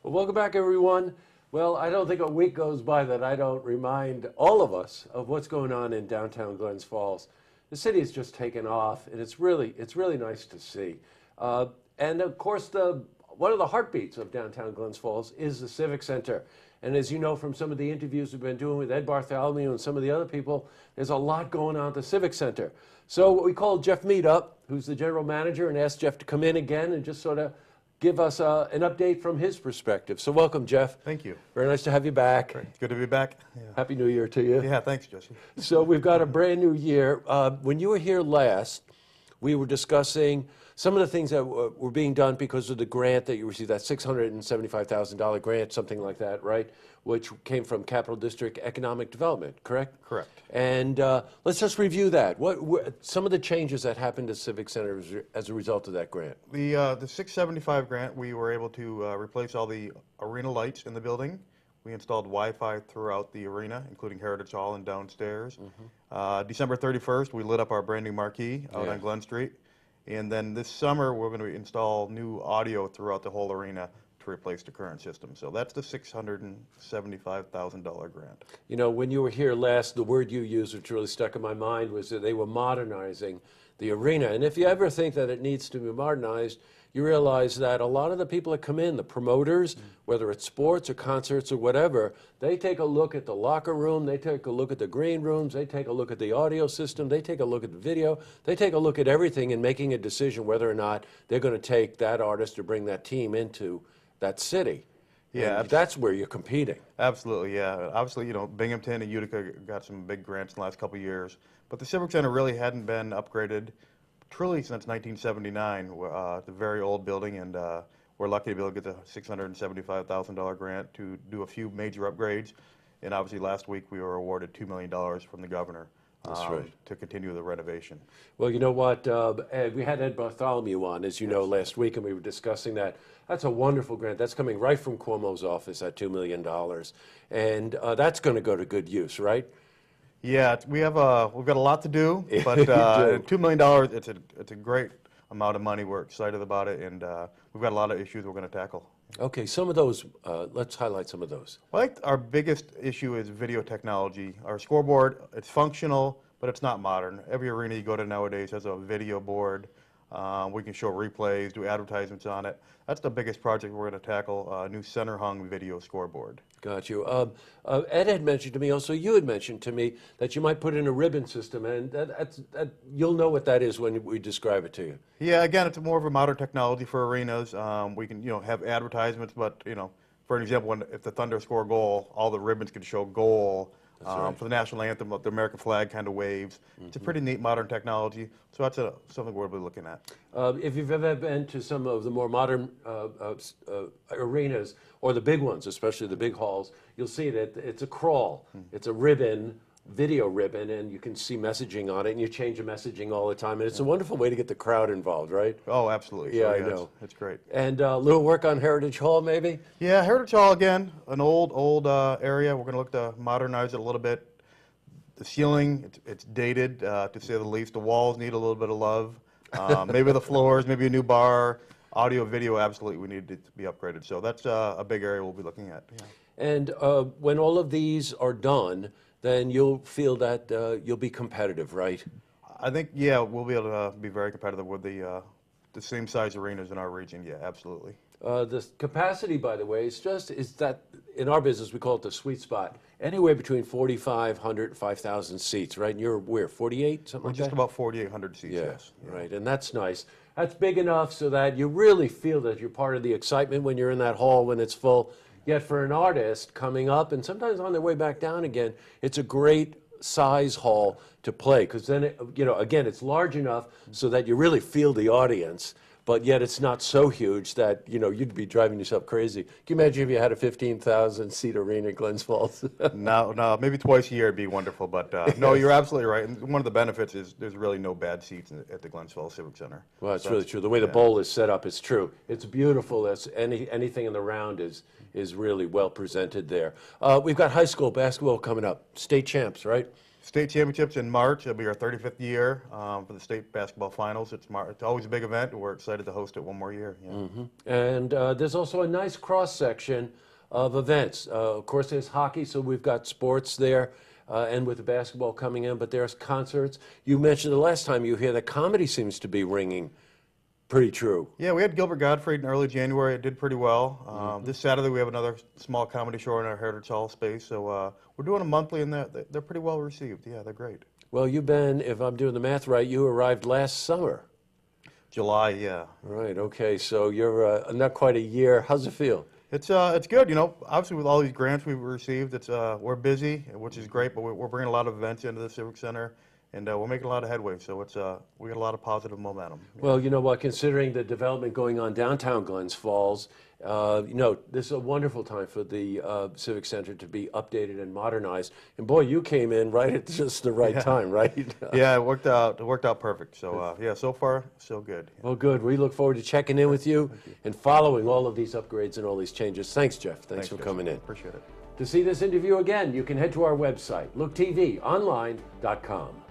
Well, welcome back, everyone. Well, I don't think a week goes by that I don't remind all of us of what's going on in downtown Glens Falls. The city has just taken off, and it's really nice to see. And of course, one of the heartbeats of downtown Glens Falls is the Civic Center. And as you know from some of the interviews we've been doing with Ed Bartholomew and some of the other people, there's a lot going on at the Civic Center. So we called Jeff Mead up, who's the general manager, and asked Jeff to come in again and just sort of give us an update from his perspective. So welcome, Jeff. Thank you. Very nice to have you back. Great. It's good to be back. Yeah. Happy New Year to you. Yeah, thanks, Jesse. So we've got a brand new year. When you were here last, we were discussing some of the things that were being done because of the grant that you received, that $675,000 grant, something like that, right? Which came from Capital District Economic Development, correct? Correct. And let's just review that. What some of the changes that happened to Civic Center as a result of that grant? The 675 grant, we were able to replace all the arena lights in the building. We installed Wi-Fi throughout the arena, including Heritage Hall and downstairs. December 31st, we lit up our brand new marquee out on Glen Street. And then this summer, we're going to install new audio throughout the whole arena to replace the current system. So that's the $675,000 grant. You know, when you were here last, the word you used, which really stuck in my mind, was that they were modernizing the arena. And if you ever think that it needs to be modernized, you realize that a lot of the people that come in, the promoters, whether it's sports or concerts or whatever, they take a look at the locker room, they take a look at the green rooms, they take a look at the audio system, they take a look at the video, they take a look at everything in making a decision whether or not they're going to take that artist or bring that team into that city. Yeah, that's where you're competing. Absolutely, yeah. Obviously, you know, Binghamton and Utica got some big grants in the last couple of years, but the Civic Center really hadn't been upgraded truly since 1979. It's a very old building, and we're lucky to be able to get the $675,000 grant to do a few major upgrades. And obviously last week we were awarded $2 million from the governor to continue the renovation. Well, you know what, Ed, we had Ed Bartholomew on, as you know, last week, and we were discussing that. That's a wonderful grant. That's coming right from Cuomo's office at $2 million. And that's going to go to good use, right? Yeah, we've got a lot to do, but $2 million, it's a great amount of money. We're excited about it, and we've got a lot of issues we're going to tackle. Okay, some of those, let's highlight some of those. Well, I think our biggest issue is video technology. Our scoreboard, it's functional, but it's not modern. Every arena you go to nowadays has a video board. We can show replays, do advertisements on it. That's the biggest project we're going to tackle, a new center-hung video scoreboard. Got you. Ed had mentioned to me, also you had mentioned to me, that you might put in a ribbon system, and you'll know what that is when we describe it to you. Yeah, again, it's more of a modern technology for arenas. We can, have advertisements, but, for an example, if the Thunder score a goal, all the ribbons can show goal. For the national anthem, the American flag kind of waves. It's a pretty neat modern technology, so that's something we'll be looking at. If you've ever been to some of the more modern arenas, or the big ones, especially the big halls, you'll see that it's a crawl. It's a ribbon, video ribbon, and you can see messaging on it, and you change the messaging all the time, and it's a wonderful way to get the crowd involved, right? Oh, absolutely. Yeah, I know. It's great. And a little work on Heritage Hall, maybe? Yeah, Heritage Hall, again, an old area. We're going to look to modernize it a little bit. The ceiling, it's dated, to say the least. The walls need a little bit of love. Maybe the floors, maybe a new bar. Audio, video, absolutely, we need it to be upgraded. So that's a big area we'll be looking at. Yeah. And when all of these are done, then you'll feel that you'll be competitive, right? I think, yeah, we'll be able to be very competitive with the same size arenas in our region. Yeah, absolutely. The capacity, by the way, is that in our business we call it the sweet spot. Anywhere between 4,500 and 5,000 seats, right? And you're where, 48, something We're like just that? about 4,800 seats. Yes. Yeah, right, and that's nice. That's big enough so that you really feel that you're part of the excitement when you're in that hall when it's full. Yet for an artist coming up and sometimes on their way back down again, it's a great size hall to play because then, again, it's large enough so that you really feel the audience, but yet it's not so huge that, you'd be driving yourself crazy. Can you imagine if you had a 15,000-seat arena at Glens Falls? No, maybe twice a year would be wonderful, but no, you're absolutely right. And one of the benefits is there's really no bad seats at the Glens Falls Civic Center. Well, it's really true. The way the bowl is set up, it's true. It's beautiful. Anything in the round is really well presented there. We've got high school basketball coming up. State champs, right? State championships in March. It'll be our 35th year for the state basketball finals. It's always a big event, and we're excited to host it one more year. Yeah. And there's also a nice cross-section of events. Of course, there's hockey, so we've got sports there, and with the basketball coming in, but there's concerts. You mentioned the last time you were here that comedy seems to be ringing pretty true. Yeah, we had Gilbert Gottfried in early January. It did pretty well. This Saturday we have another small comedy show in our Heritage Hall space. So we're doing them monthly, and they're pretty well received. Yeah, they're great. Well, you've been, if I'm doing the math right, you arrived last summer. July, yeah. Right, okay, so you're not quite a year. How's it feel? It's good, obviously with all these grants we've received, we're busy, which is great, but we're bringing a lot of events into the Civic Center, and we're making a lot of headway, so we got a lot of positive momentum. Well, you know what, considering the development going on downtown Glens Falls, this is a wonderful time for the Civic Center to be updated and modernized. And boy, you came in right at just the right time, right? Yeah, it worked out perfect. So yeah, so far so good. Well, good. We look forward to checking in with you and following all of these upgrades and all these changes. Thanks, Jeff. Thanks for coming in. Appreciate it. To see this interview again, you can head to our website, looktvonline.com.